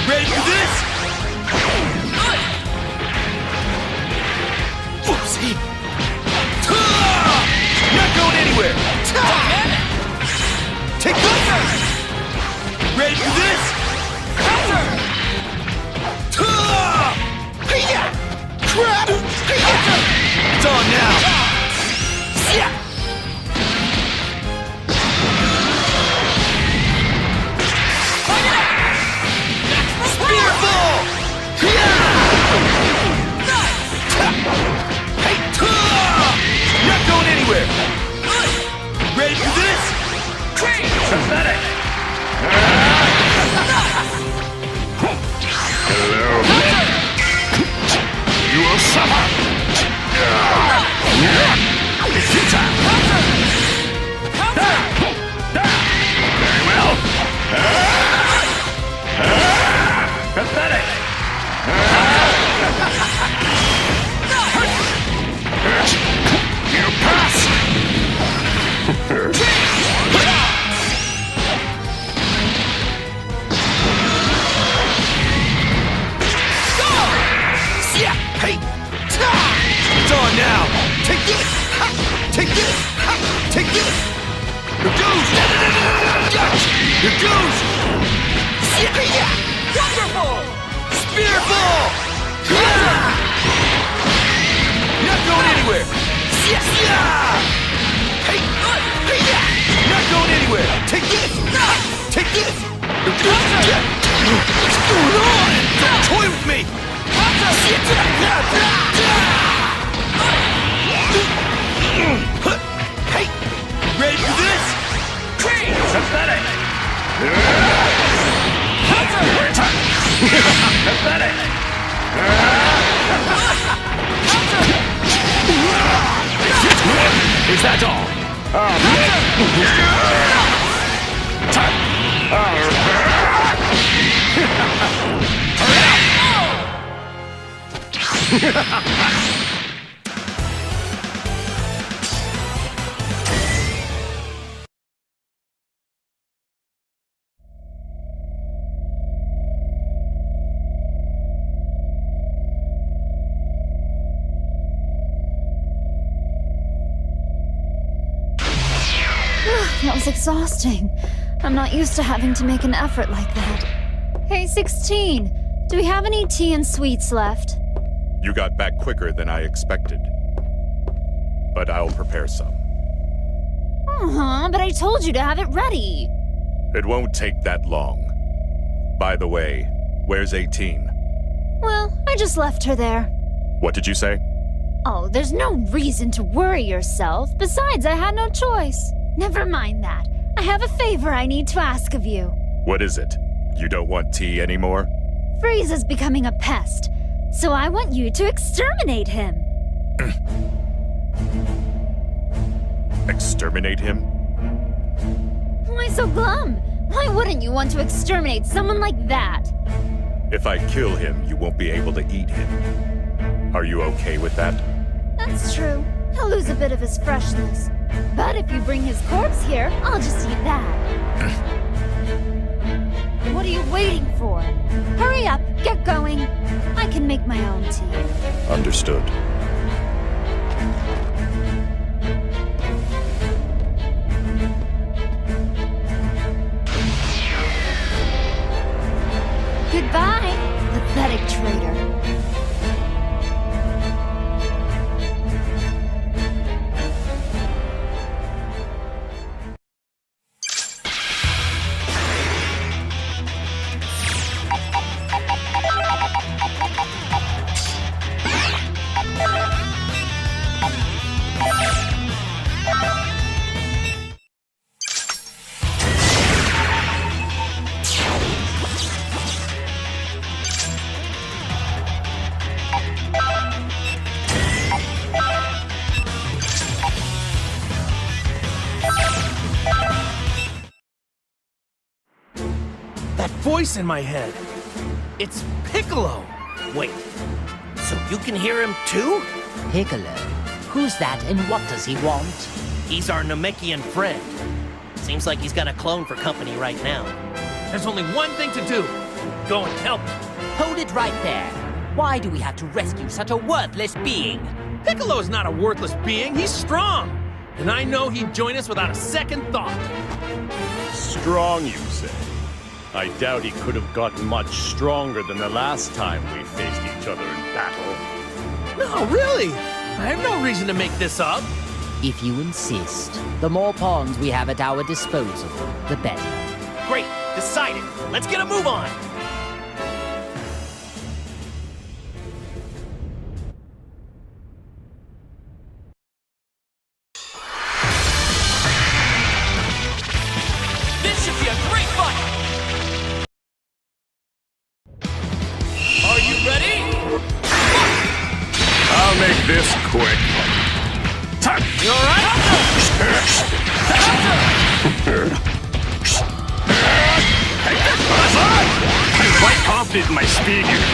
Ready for this? Whoopsie! Not going anywhere! Take this! Ready for this? Crap! It's on now! Spear ball! Not going anywhere! Ready for this? Pathetic! Hello. You will suffer! It's your time! Very well! Pathetic! You pass! Hey! It's on now! Take this! Take this! Take this! Here goes! Here goes! Wonderful! Spear ball! Not going anywhere! Hey! Not going anywhere! Take this! Take this! Here goes! Don't toy with me! Hey! Ready for this? Pathetic! Pathetic! Is that all? That was exhausting. I'm not used to having to make an effort like that. Hey, 16. Do we have any tea and sweets left? You got back quicker than I expected. But I'll prepare some. But I told you to have it ready. It won't take that long. By the way, where's 18? Well, I just left her there. What did you say? Oh, there's no reason to worry yourself. Besides, I had no choice. Never mind that. I have a favor I need to ask of you. What is it? You don't want tea anymore? Frieza's becoming a pest, so I want you to exterminate him. Exterminate him? Why so glum? Why wouldn't you want to exterminate someone like that? If I kill him, you won't be able to eat him. Are you okay with that? That's true. He'll lose a bit of his freshness. But if you bring his corpse here, I'll just eat that. What are you waiting for? Hurry up, get going. I can make my own tea. Understood. Goodbye, pathetic traitor. Voice in my head. It's Piccolo. Wait, so you can hear him too? Piccolo? Who's that and what does he want? He's our Namekian friend. Seems like he's got a clone for company right now. There's only one thing to do. Go and help him. Hold it right there. Why do we have to rescue such a worthless being? Piccolo's not a worthless being. He's strong. And I know he'd join us without a second thought. Strong, you say? I doubt he could have gotten much stronger than the last time we faced each other in battle. No, really. I have no reason to make this up. If you insist, the more pawns we have at our disposal, the better. Great, decided. Let's get a move on. This should be a great fight! Are you ready? I'll make this quick. You alright? I'm quite confident in my speed here.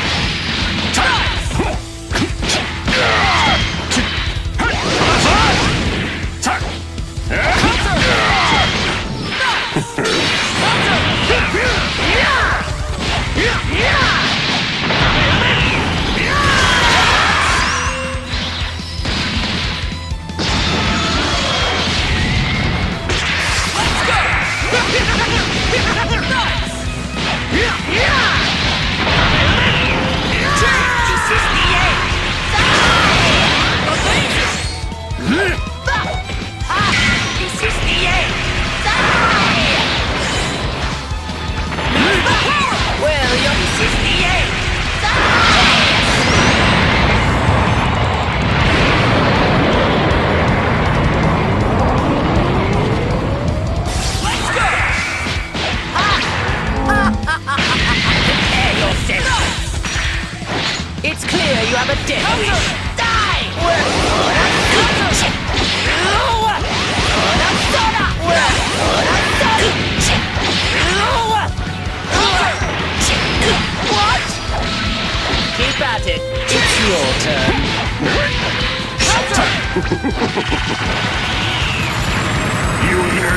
You here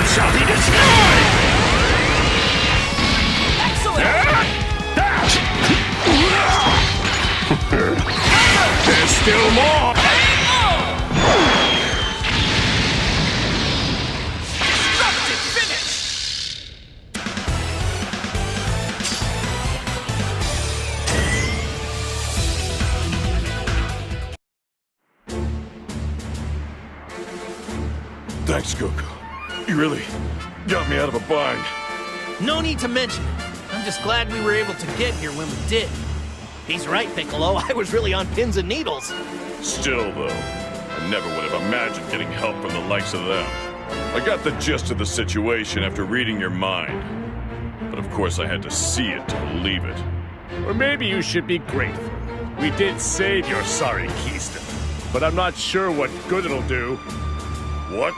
shall be destroyed! There's still more! Destructive finish! Thanks, Goku. You really got me out of a bind. No need to mention it. I'm just glad we were able to get here when we did. He's right, Piccolo. I was really on pins and needles. Still, though, I never would have imagined getting help from the likes of them. I got the gist of the situation after reading your mind. But of course I had to see it to believe it. Or maybe you should be grateful. We did save your sorry Keystone, but I'm not sure what good it'll do. What?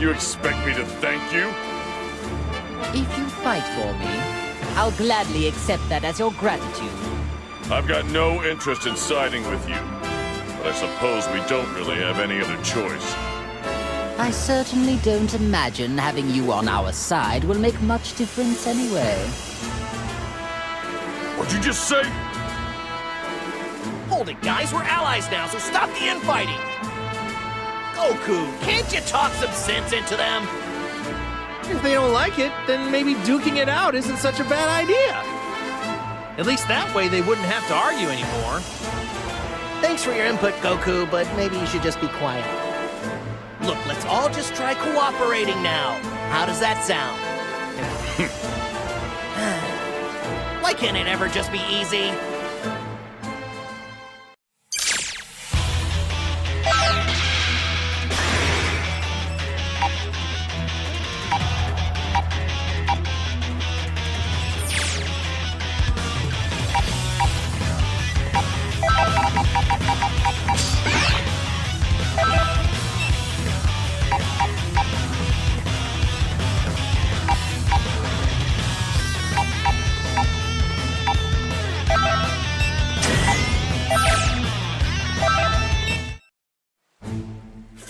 You expect me to thank you? If you fight for me, I'll gladly accept that as your gratitude. I've got no interest in siding with you, but I suppose we don't really have any other choice. I certainly don't imagine having you on our side will make much difference anyway. What'd you just say? Hold it, guys. We're allies now, so stop the infighting. Goku, can't you talk some sense into them? If they don't like it, then maybe duking it out isn't such a bad idea. At least that way they wouldn't have to argue anymore. Thanks for your input, Goku, but maybe you should just be quiet. Look, let's all just try cooperating now. How does that sound? Why can't it ever just be easy?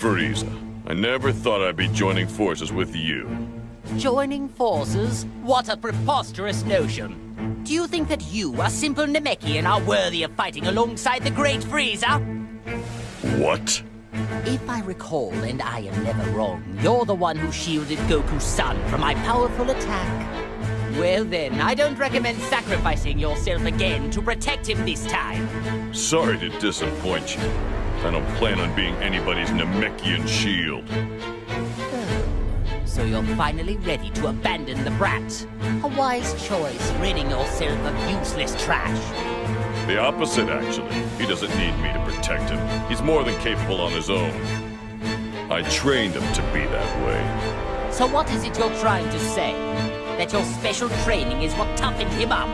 Frieza, I never thought I'd be joining forces with you. Joining forces? What a preposterous notion. Do you think that you, a simple Namekian, are worthy of fighting alongside the great Frieza? What? If I recall, and I am never wrong, you're the one who shielded Goku's son from my powerful attack. Well then, I don't recommend sacrificing yourself again to protect him this time. Sorry to disappoint you. I don't plan on being anybody's Namekian shield. So you're finally ready to abandon the brat. A wise choice, ridding yourself of useless trash. The opposite, actually. He doesn't need me to protect him. He's more than capable on his own. I trained him to be that way. So what is it you're trying to say? That your special training is what toughened him up?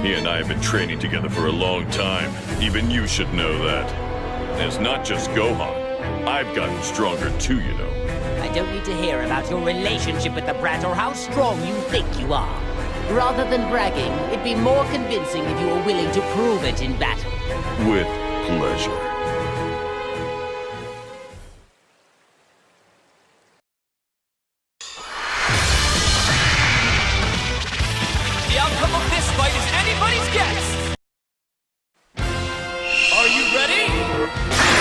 He and I have been training together for a long time. Even you should know that. And it's not just Gohan. I've gotten stronger too, you know. I don't need to hear about your relationship with the brat or how strong you think you are. Rather than bragging, it'd be more convincing if you were willing to prove it in battle. With pleasure. The outcome of this fight is anybody's guess! Are you ready?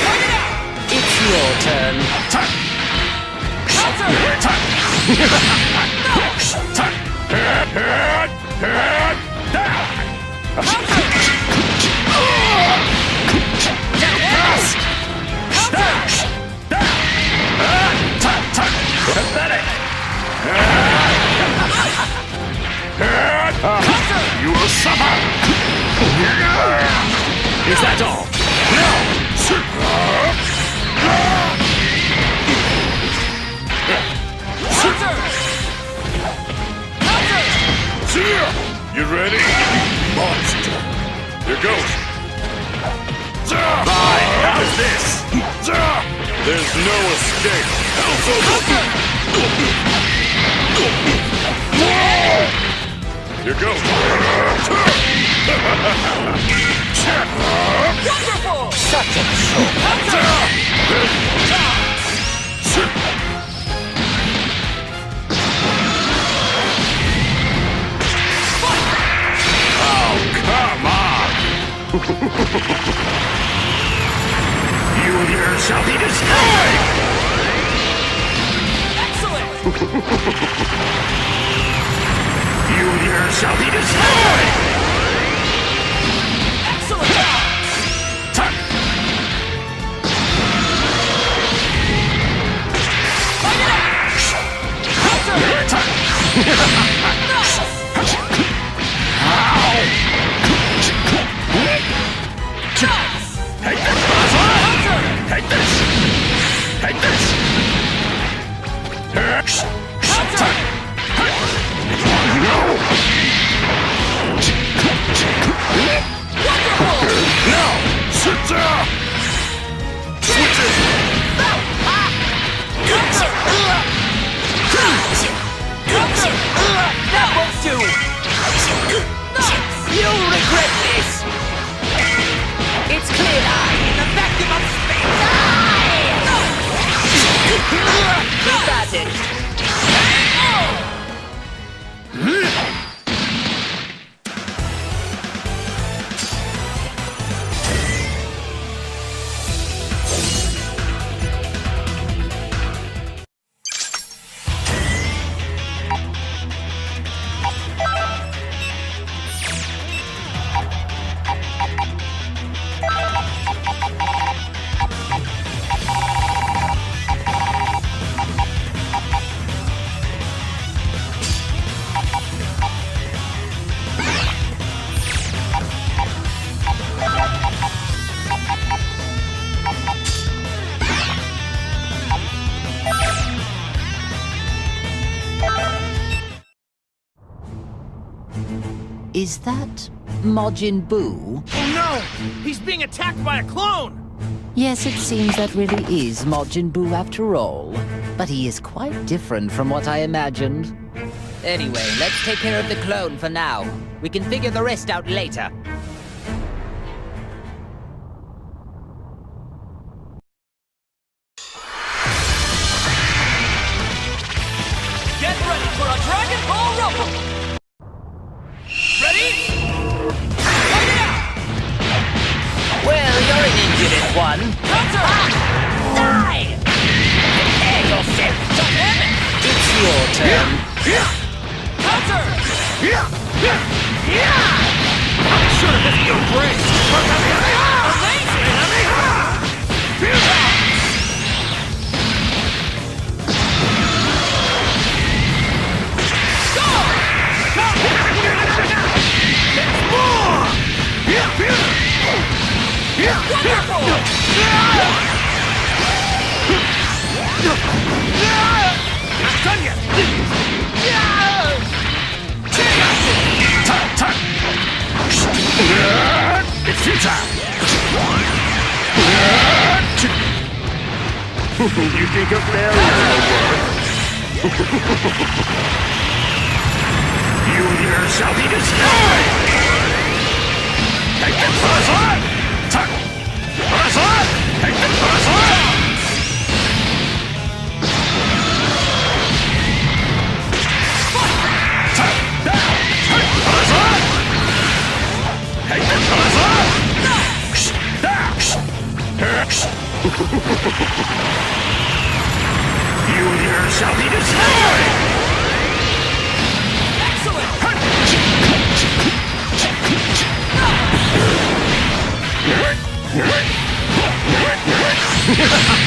Fight it out! It's your turn. Counter! Pathetic! You will suffer! Is that all? You ready? Monster! Here goes! Fine, how's this? There's no escape! Here goes! Wonderful! Such a show. You here shall be destroyed! Excellent! Fight it out! Counter! Take this, Buzzer! Take this! Take this! No! Sit down! Switches! That won't do! You'll regret this! It's clear eye in the vacuum of space! Keep at it! Is that Majin Buu? Oh no! He's being attacked by a clone! Yes, it seems that really is Majin Buu after all. But he is quite different from what I imagined. Anyway, let's take care of the clone for now. We can figure the rest out later. Get ready for a Dragon Ball Rumble! Ready? Fight it out! Well, you're an impudent one. Counter! Die! Prepare yourself! Dynamic! It's your turn. Counter! Should have hit your brakes! Not done yet! It's futile! You think a fairy will work? You here shall be destroyed! Take the Buzzer! Tuck! Buzzer! Take the Buzzer! Tuck! Down! Buzzer! Take the Buzzer! You here shall be destroyed! Excellent!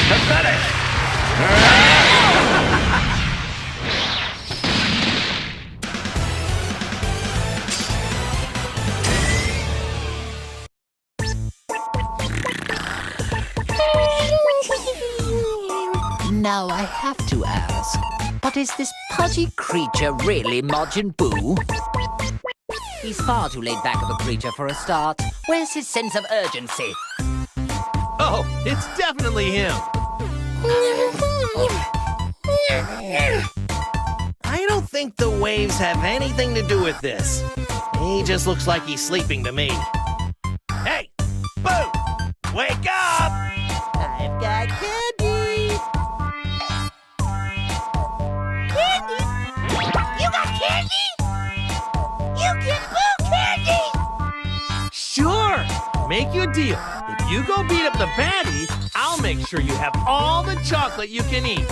Pathetic! Now I have to ask, but is this pudgy creature really Majin Buu? He's far too laid back of a creature for a start. Where's his sense of urgency? Oh, it's definitely him! I don't think the waves have anything to do with this. He just looks like he's sleeping to me. Hey! Boo! Wake up! I've got candy! Candy? You got candy? You get Boo candy! Sure! Make you a deal. If you go beat up the baddie, I'll make sure you have all the chocolate you can eat.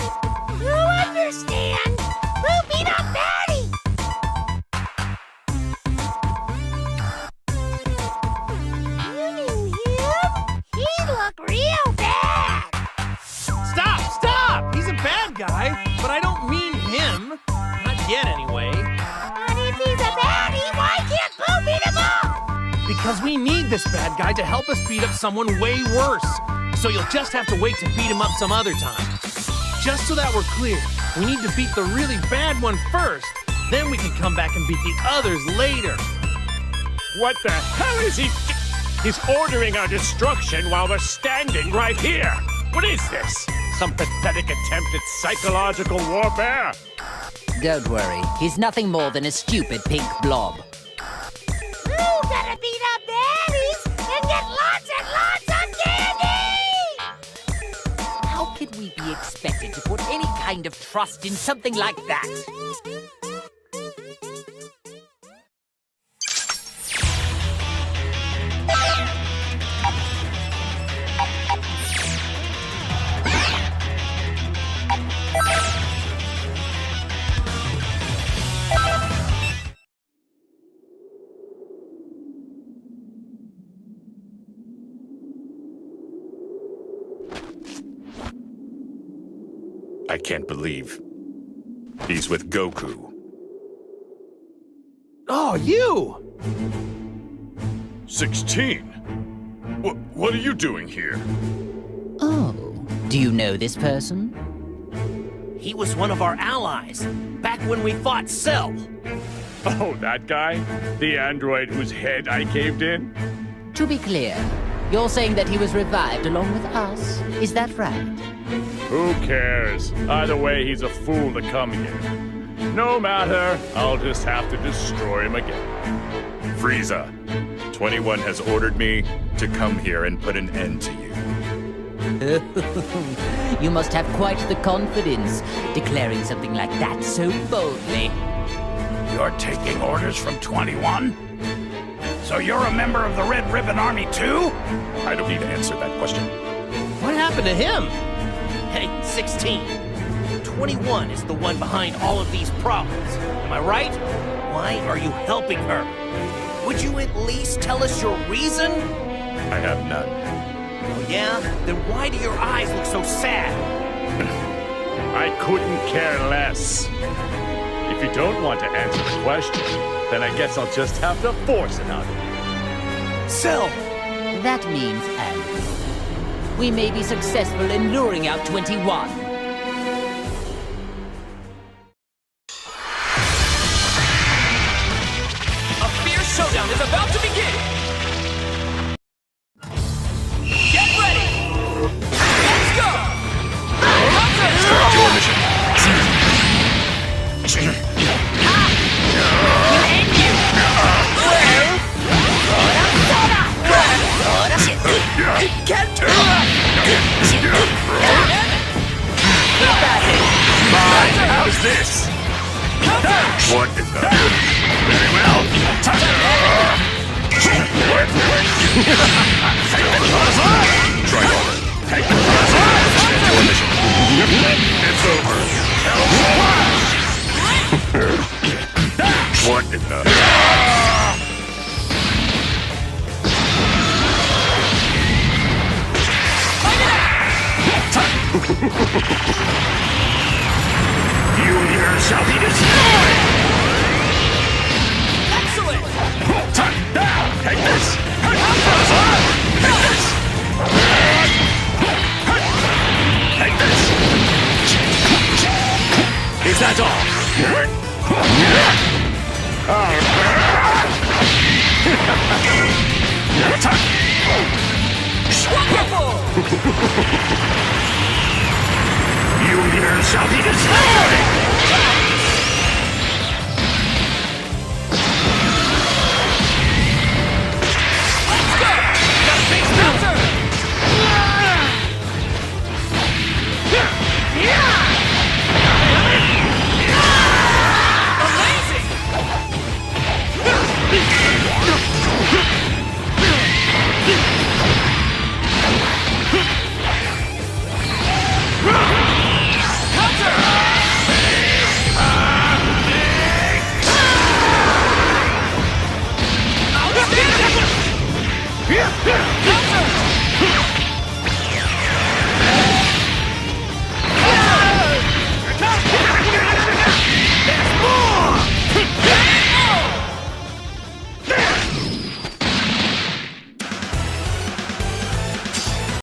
You understand? We'll beat up Batty! You knew him? He looked real bad! Stop! He's a bad guy, but I don't mean him. Not yet, anyway. But if he's a baddie, why can't Boo beat him up? Because we need this bad guy to help us beat up someone way worse. So you'll just have to wait to beat him up some other time. Just so that we're clear, we need to beat the really bad one first. Then we can come back and beat the others later. What the hell is he? He's ordering our destruction while we're standing right here. What is this? Some pathetic attempt at psychological warfare? Don't worry, he's nothing more than a stupid pink blob. Boo gotta beat up baddies and get lots and lots of candy! How could we be expected to put any kind of trust in something like that? I can't believe he's with Goku. Oh, you! 16? What are you doing here? Oh, do you know this person? He was one of our allies, back when we fought Cell. Oh, that guy? The android whose head I caved in? To be clear, you're saying that he was revived along with us? Is that right? Who cares? Either way, he's a fool to come here. No matter, I'll just have to destroy him again. Frieza, 21 has ordered me to come here and put an end to you. You must have quite the confidence, declaring something like that so boldly. You're taking orders from 21? So you're a member of the Red Ribbon Army too? I don't need to answer that question. What happened to him? Hey, 16. 21 is the one behind all of these problems. Am I right? Why are you helping her? Would you at least tell us your reason? I have none. Oh, yeah? Then why do your eyes look so sad? I couldn't care less. If you don't want to answer the question, then I guess I'll just have to force it out of you. Cell! That means and we may be successful in luring out 21. A fierce showdown is about to begin! Get ready! Let's go! Start your mission. How's this? What is that? Very well. Take Try over. Take Your mission. It's over. What is that? You here shall be destroyed! Excellent! Take this! Take this! Take this! Is that all? Wonderful! You here shall be destroyed!